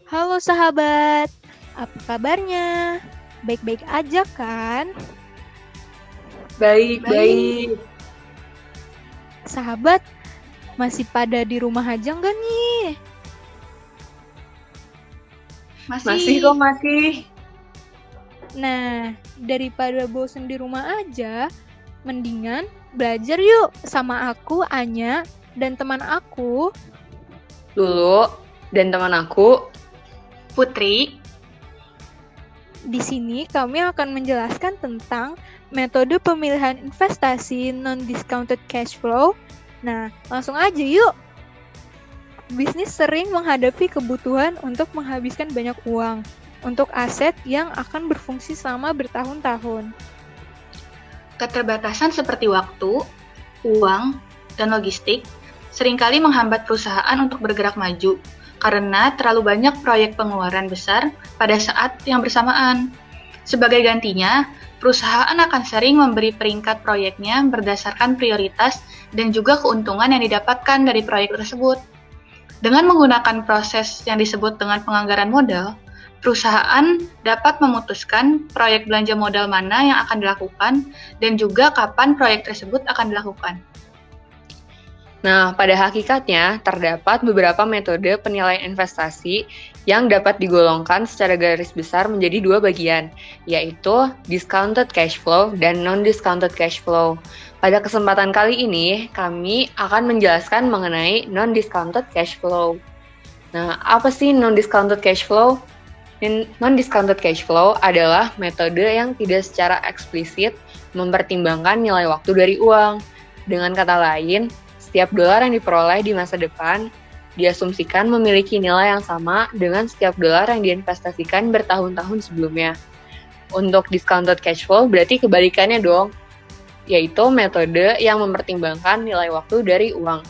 Halo sahabat, apa kabarnya? Baik-baik aja kan? Baik, Baik, baik. Sahabat, masih pada di rumah aja nggak nih? Masih kok, masih. masih. Nah, daripada bosen di rumah aja, mendingan belajar yuk sama aku, Anya, dan teman aku. Dulu, dan teman aku, Putri, Di sini kami akan menjelaskan tentang metode pemilihan investasi non-discounted cash flow. Nah, langsung aja yuk. Bisnis sering menghadapi kebutuhan untuk menghabiskan banyak uang untuk aset yang akan berfungsi selama bertahun-tahun. keterbatasan seperti waktu, uang, dan logistik seringkali menghambat perusahaan untuk bergerak maju karena terlalu banyak proyek pengeluaran besar pada saat yang bersamaan. Sebagai gantinya, perusahaan akan sering memberi peringkat proyeknya berdasarkan prioritas dan juga keuntungan yang didapatkan dari proyek tersebut. Dengan menggunakan proses yang disebut dengan penganggaran modal, perusahaan dapat memutuskan proyek belanja modal mana yang akan dilakukan dan juga kapan proyek tersebut akan dilakukan. nah pada hakikatnya terdapat beberapa metode penilaian investasi yang dapat digolongkan secara garis besar menjadi dua bagian, yaitu discounted cash flow dan non-discounted cash flow. Pada kesempatan kali ini, kami akan menjelaskan mengenai non-discounted cash flow. Nah, apa sih non-discounted cash flow? Non-discounted cash flow adalah metode yang tidak secara eksplisit mempertimbangkan nilai waktu dari uang. Dengan kata lain, setiap dolar yang diperoleh di masa depan diasumsikan memiliki nilai yang sama dengan setiap dolar yang diinvestasikan bertahun-tahun sebelumnya. Untuk discounted cash flow berarti kebalikannya dong, yaitu metode yang mempertimbangkan nilai waktu dari uang.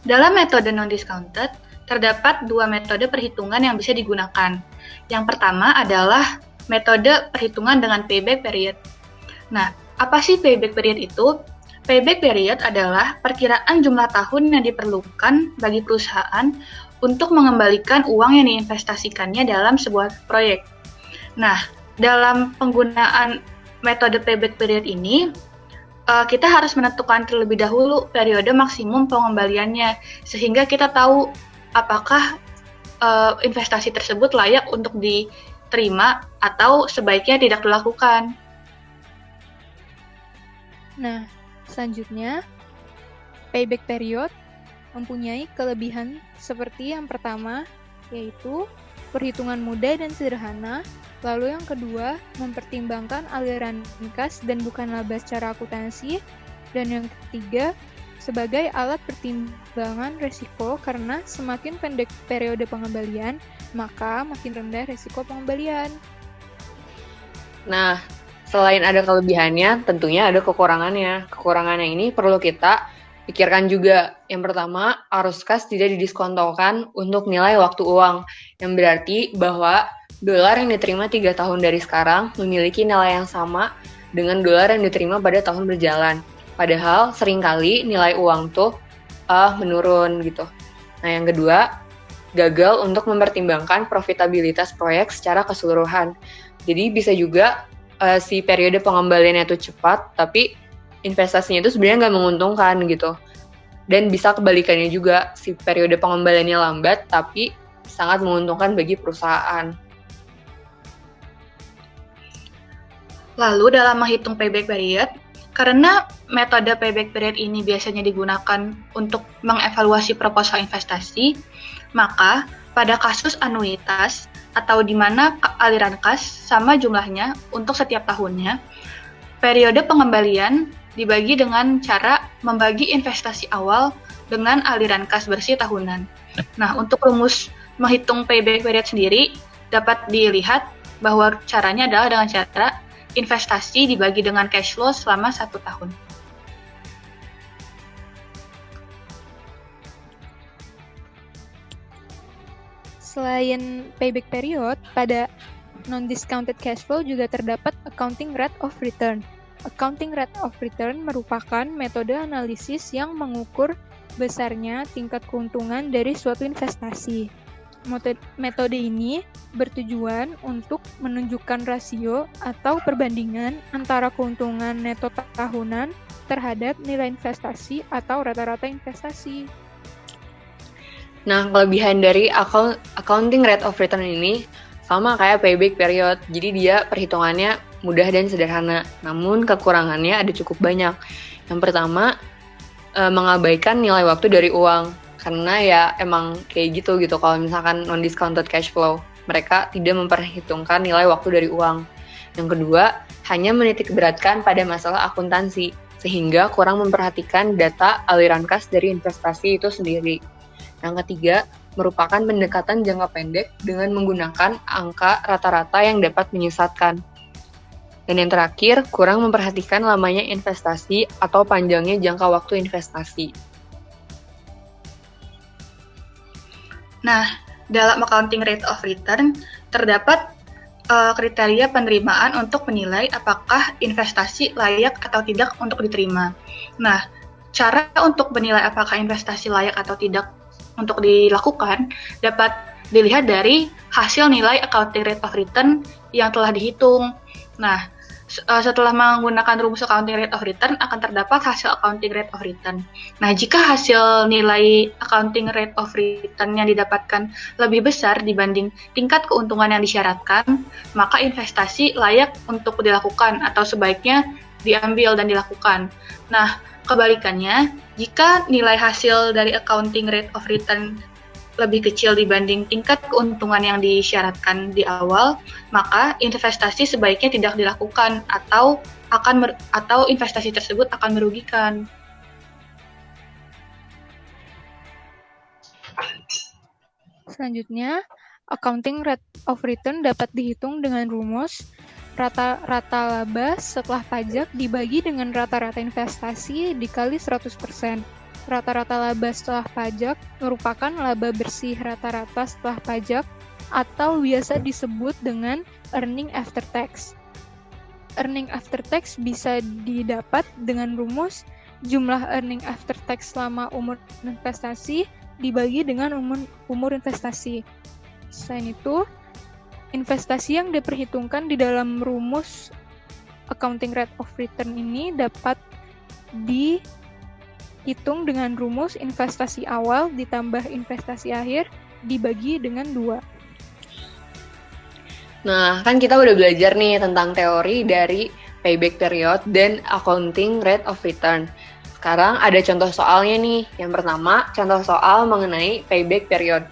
Dalam metode non-discounted, terdapat dua metode perhitungan yang bisa digunakan. Yang pertama adalah metode perhitungan dengan payback period. Nah, apa sih payback period itu? Payback period adalah perkiraan jumlah tahun yang diperlukan bagi perusahaan untuk mengembalikan uang yang diinvestasikannya dalam sebuah proyek. Nah, dalam penggunaan metode payback period ini, kita harus menentukan terlebih dahulu periode maksimum pengembaliannya, sehingga kita tahu apakah investasi tersebut layak untuk diterima atau sebaiknya tidak dilakukan. Nah, selanjutnya, payback period mempunyai kelebihan seperti yang pertama, yaitu perhitungan mudah dan sederhana. Lalu yang kedua, mempertimbangkan aliran kas dan bukan laba secara akuntansi. Dan yang ketiga, sebagai alat pertimbangan resiko karena semakin pendek periode pengembalian, maka makin rendah resiko pengembalian. Nah, selain ada kelebihannya, tentunya ada kekurangannya. Kekurangannya ini perlu kita pikirkan juga. Yang pertama, arus kas tidak didiskontokan untuk nilai waktu uang, yang berarti bahwa dolar yang diterima 3 tahun dari sekarang memiliki nilai yang sama dengan dolar yang diterima pada tahun berjalan. Padahal seringkali nilai uang tuh menurun gitu. Nah, yang kedua, gagal untuk mempertimbangkan profitabilitas proyek secara keseluruhan. Jadi bisa juga si periode pengembaliannya itu cepat, tapi investasinya itu sebenarnya nggak menguntungkan gitu. Dan bisa kebalikannya juga, si periode pengembaliannya lambat, tapi sangat menguntungkan bagi perusahaan. Lalu dalam menghitung payback period, karena metode payback period ini biasanya digunakan untuk mengevaluasi proposal investasi, maka pada kasus anuitas atau di mana aliran kas sama jumlahnya untuk setiap tahunnya, periode pengembalian dibagi dengan cara membagi investasi awal dengan aliran kas bersih tahunan. Nah, untuk rumus menghitung payback period sendiri dapat dilihat bahwa caranya adalah dengan cara investasi dibagi dengan cash flow selama 1 tahun. Selain payback period, pada non-discounted cash flow juga terdapat accounting rate of return. Accounting rate of return merupakan metode analisis yang mengukur besarnya tingkat keuntungan dari suatu investasi. Metode ini bertujuan untuk menunjukkan rasio atau perbandingan antara keuntungan neto tahunan terhadap nilai investasi atau rata-rata investasi. Nah, kelebihan dari accounting rate of return ini sama kayak payback period. Jadi dia perhitungannya mudah dan sederhana. Namun kekurangannya ada cukup banyak. Yang pertama, mengabaikan nilai waktu dari uang. Karena ya emang kayak gitu kalau misalkan non-discounted cash flow. Mereka tidak memperhitungkan nilai waktu dari uang. Yang kedua, hanya menitikberatkan pada masalah akuntansi, sehingga kurang memperhatikan data aliran kas dari investasi itu sendiri. Yang ketiga, merupakan pendekatan jangka pendek dengan menggunakan angka rata-rata yang dapat menyesatkan. Dan yang terakhir, kurang memperhatikan lamanya investasi atau panjangnya jangka waktu investasi. Nah, dalam accounting rate of return terdapat kriteria penerimaan untuk menilai apakah investasi layak atau tidak untuk diterima. Nah, cara untuk menilai apakah investasi layak atau tidak untuk dilakukan dapat dilihat dari hasil nilai accounting rate of return yang telah dihitung. Nah, setelah menggunakan rumus accounting rate of return akan terdapat hasil accounting rate of return. Nah, jika hasil nilai accounting rate of return yang didapatkan lebih besar dibanding tingkat keuntungan yang disyaratkan, maka investasi layak untuk dilakukan atau sebaiknya diambil dan dilakukan. Nah, kebalikannya, jika nilai hasil dari accounting rate of return lebih kecil dibanding tingkat keuntungan yang disyaratkan di awal, maka investasi sebaiknya tidak dilakukan atau investasi tersebut akan merugikan. Selanjutnya, accounting rate of return dapat dihitung dengan rumus rata-rata laba setelah pajak dibagi dengan rata-rata investasi dikali 100%. Rata-rata laba setelah pajak merupakan laba bersih rata-rata setelah pajak atau biasa disebut dengan earning after tax. Earning after tax bisa didapat dengan rumus jumlah earning after tax selama umur investasi dibagi dengan umur investasi. Selain itu, investasi yang diperhitungkan di dalam rumus accounting rate of return ini dapat dihitung dengan rumus investasi awal ditambah investasi akhir dibagi dengan 2. Nah, kan kita udah belajar nih tentang teori dari payback period dan accounting rate of return. Sekarang ada contoh soalnya nih. Yang pertama, contoh soal mengenai payback period.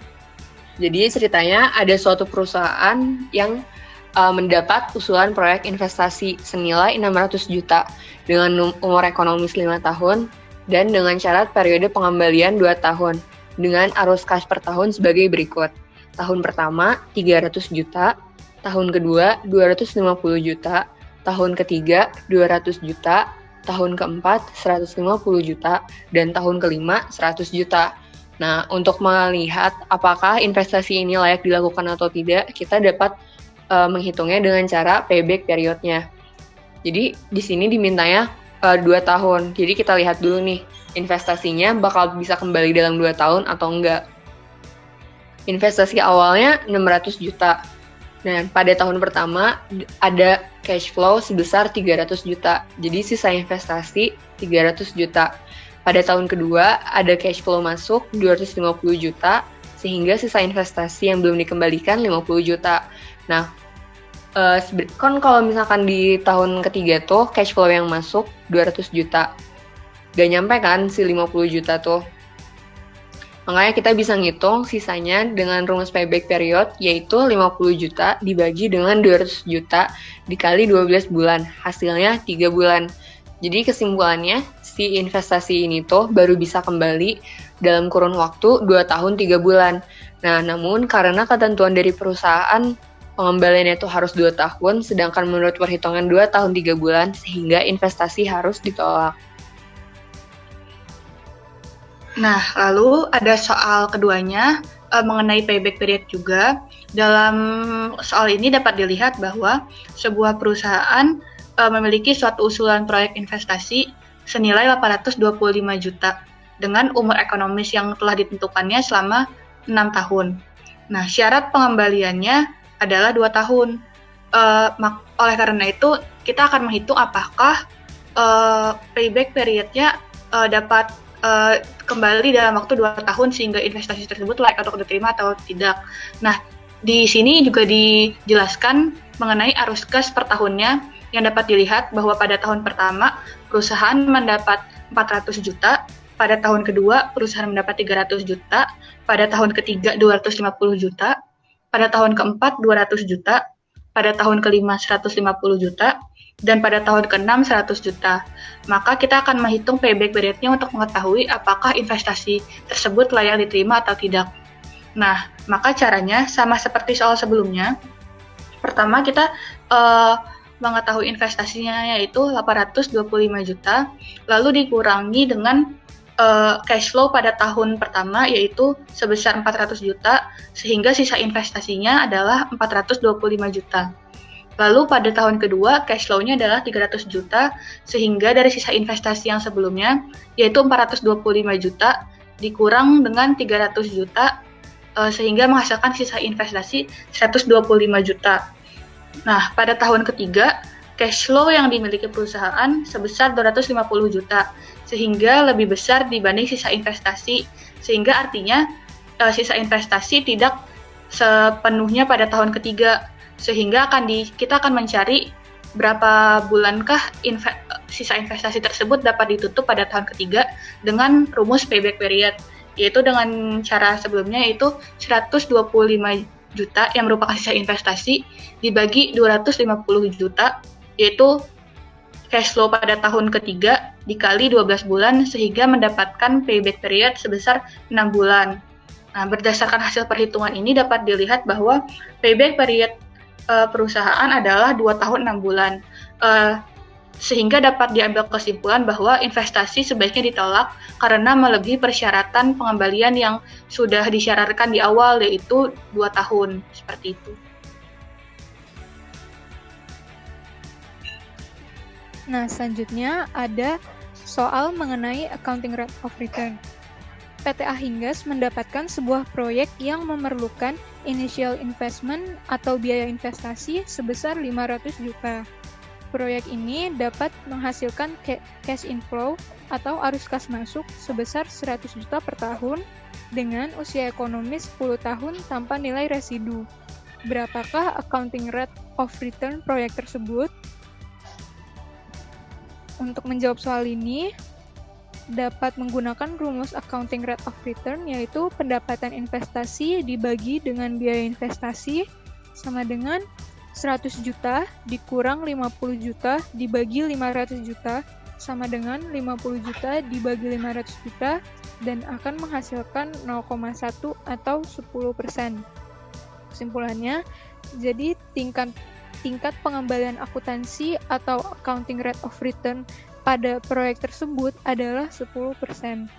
Jadi ceritanya ada suatu perusahaan yang mendapat usulan proyek investasi senilai 600 juta dengan umur ekonomis 5 tahun dan dengan syarat periode pengembalian 2 tahun dengan arus kas per tahun sebagai berikut. Tahun pertama 300 juta, tahun kedua 250 juta, tahun ketiga 200 juta, tahun keempat 150 juta, dan tahun kelima 100 juta. Nah, untuk melihat apakah investasi ini layak dilakukan atau tidak, kita dapat menghitungnya dengan cara payback periodnya. Jadi, di sini dimintanya 2 tahun. Jadi, kita lihat dulu nih, investasinya bakal bisa kembali dalam 2 tahun atau enggak. Investasi awalnya 600 juta. Nah, pada tahun pertama ada cash flow sebesar 300 juta. Jadi sisa investasi 300 juta. Pada tahun kedua ada cash flow masuk 250 juta sehingga sisa investasi yang belum dikembalikan 50 juta. Nah, kan kalau misalkan di tahun ketiga tuh cash flow yang masuk 200 juta. Gak nyampe kan si 50 juta tuh. Makanya kita bisa ngitung sisanya dengan rumus payback period, yaitu 50 juta dibagi dengan 200 juta dikali 12 bulan. Hasilnya 3 bulan. Jadi kesimpulannya, si investasi ini tuh baru bisa kembali dalam kurun waktu 2 tahun 3 bulan. Nah, namun karena ketentuan dari perusahaan, pengembaliannya itu harus 2 tahun, sedangkan menurut perhitungan 2 tahun 3 bulan, sehingga investasi harus ditolak. Nah, lalu ada soal keduanya mengenai payback period juga. Dalam soal ini dapat dilihat bahwa sebuah perusahaan memiliki suatu usulan proyek investasi senilai 825 juta. dengan umur ekonomis yang telah ditentukannya selama 6 tahun. Nah, syarat pengembaliannya adalah 2 tahun. Oleh karena itu, kita akan menghitung apakah payback periodnya dapat kembali dalam waktu 2 tahun sehingga investasi tersebut layak untuk diterima atau tidak. Nah, di sini juga dijelaskan mengenai arus kas per tahunnya yang dapat dilihat bahwa pada tahun pertama perusahaan mendapat 400 juta, pada tahun kedua perusahaan mendapat 300 juta, pada tahun ketiga 250 juta, pada tahun keempat 200 juta, pada tahun kelima 150 juta, dan pada tahun ke-6 100 juta. Maka kita akan menghitung payback periodnya untuk mengetahui apakah investasi tersebut layak diterima atau tidak. Nah, maka caranya sama seperti soal sebelumnya. Pertama, kita mengetahui investasinya yaitu 825 juta, lalu dikurangi dengan cash flow pada tahun pertama yaitu sebesar 400 juta, sehingga sisa investasinya adalah 425 juta. Lalu pada tahun kedua, cash flow-nya adalah 300 juta, sehingga dari sisa investasi yang sebelumnya yaitu 425 juta, dikurang dengan 300 juta, sehingga menghasilkan sisa investasi 125 juta. Nah, pada tahun ketiga, cash flow yang dimiliki perusahaan sebesar 250 juta, sehingga lebih besar dibanding sisa investasi, sehingga artinya sisa investasi tidak sepenuhnya pada tahun ketiga, sehingga kita akan mencari berapa bulankah sisa investasi tersebut dapat ditutup pada tahun ketiga dengan rumus payback period, yaitu dengan cara sebelumnya yaitu 125 juta yang merupakan sisa investasi dibagi 250 juta, yaitu cash flow pada tahun ketiga dikali 12 bulan sehingga mendapatkan payback period sebesar 6 bulan. Nah, berdasarkan hasil perhitungan ini dapat dilihat bahwa payback period perusahaan adalah 2 tahun 6 bulan. Sehingga dapat diambil kesimpulan bahwa investasi sebaiknya ditolak karena melebihi persyaratan pengembalian yang sudah disyaratkan di awal, yaitu 2 tahun, seperti itu. Nah, selanjutnya ada soal mengenai accounting rate of return. PT Ahinggas mendapatkan sebuah proyek yang memerlukan initial investment atau biaya investasi sebesar 500 juta. Proyek ini dapat menghasilkan cash inflow atau arus kas masuk sebesar 100 juta per tahun dengan usia ekonomis 10 tahun tanpa nilai residu. Berapakah accounting rate of return proyek tersebut? Untuk menjawab soal ini, dapat menggunakan rumus accounting rate of return, yaitu pendapatan investasi dibagi dengan biaya investasi sama dengan 100 juta dikurang 50 juta dibagi 500 juta sama dengan 50 juta dibagi 500 juta dan akan menghasilkan 0,1 atau 10%. Kesimpulannya, jadi tingkat pengembalian akuntansi atau accounting rate of return pada proyek tersebut adalah 10%.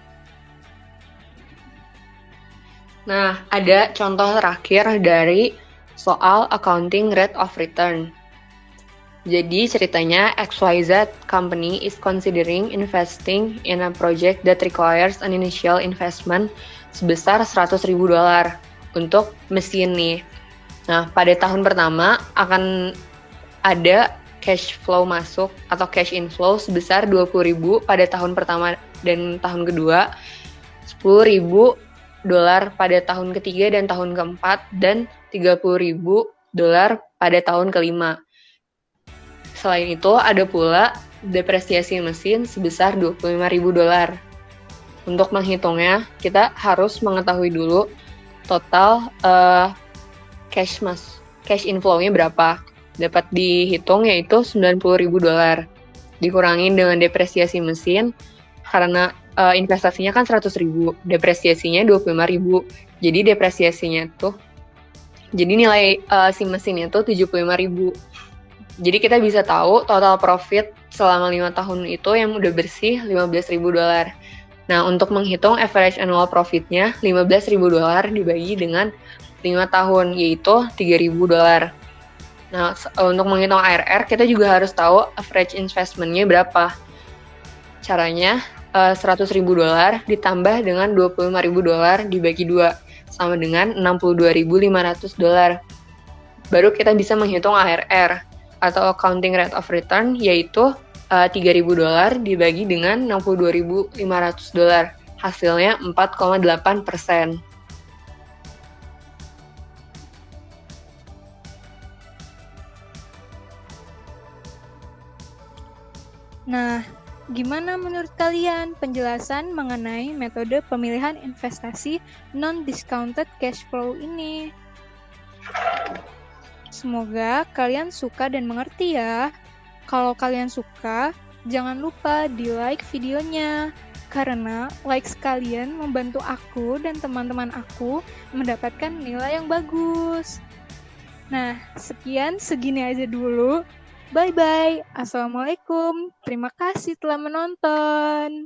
Nah, ada contoh terakhir dari soal accounting rate of return. Jadi ceritanya XYZ company is considering investing in a project that requires an initial investment sebesar $100.000 untuk mesin nih. Nah, pada tahun pertama akan ada cash flow masuk atau cash inflow sebesar 20.000 pada tahun pertama dan tahun kedua, $10.000 pada tahun ketiga dan tahun keempat, dan $30.000 pada tahun kelima. Selain itu, ada pula depresiasi mesin sebesar $25.000. Untuk menghitungnya, kita harus mengetahui dulu total cash inflow-nya berapa. Dapat dihitung yaitu $90.000. Dikurangin dengan depresiasi mesin, karena investasinya kan 100.000, depresiasinya 25.000. Jadi depresiasinya tuh, jadi nilai si mesinnya tuh 75.000. Jadi kita bisa tahu total profit selama 5 tahun itu yang udah bersih $15.000. Nah, untuk menghitung average annual profit-nya, $15.000 dibagi dengan 5 tahun, yaitu $3.000. Nah, untuk menghitung ARR, kita juga harus tahu average investment-nya berapa. Caranya, $100.000 ditambah dengan $25.000 dibagi 2, sama dengan $62.500. Baru kita bisa menghitung ARR, atau Accounting Rate of Return, yaitu $3.000 dibagi dengan $62.500. Hasilnya 4,8%. Nah, gimana menurut kalian penjelasan mengenai metode pemilihan investasi non-discounted cash flow ini? Semoga kalian suka dan mengerti ya. Kalau kalian suka, jangan lupa di-like videonya, karena likes kalian membantu aku dan teman-teman aku mendapatkan nilai yang bagus. Nah, segini aja dulu. Bye-bye. Assalamualaikum. Terima kasih telah menonton.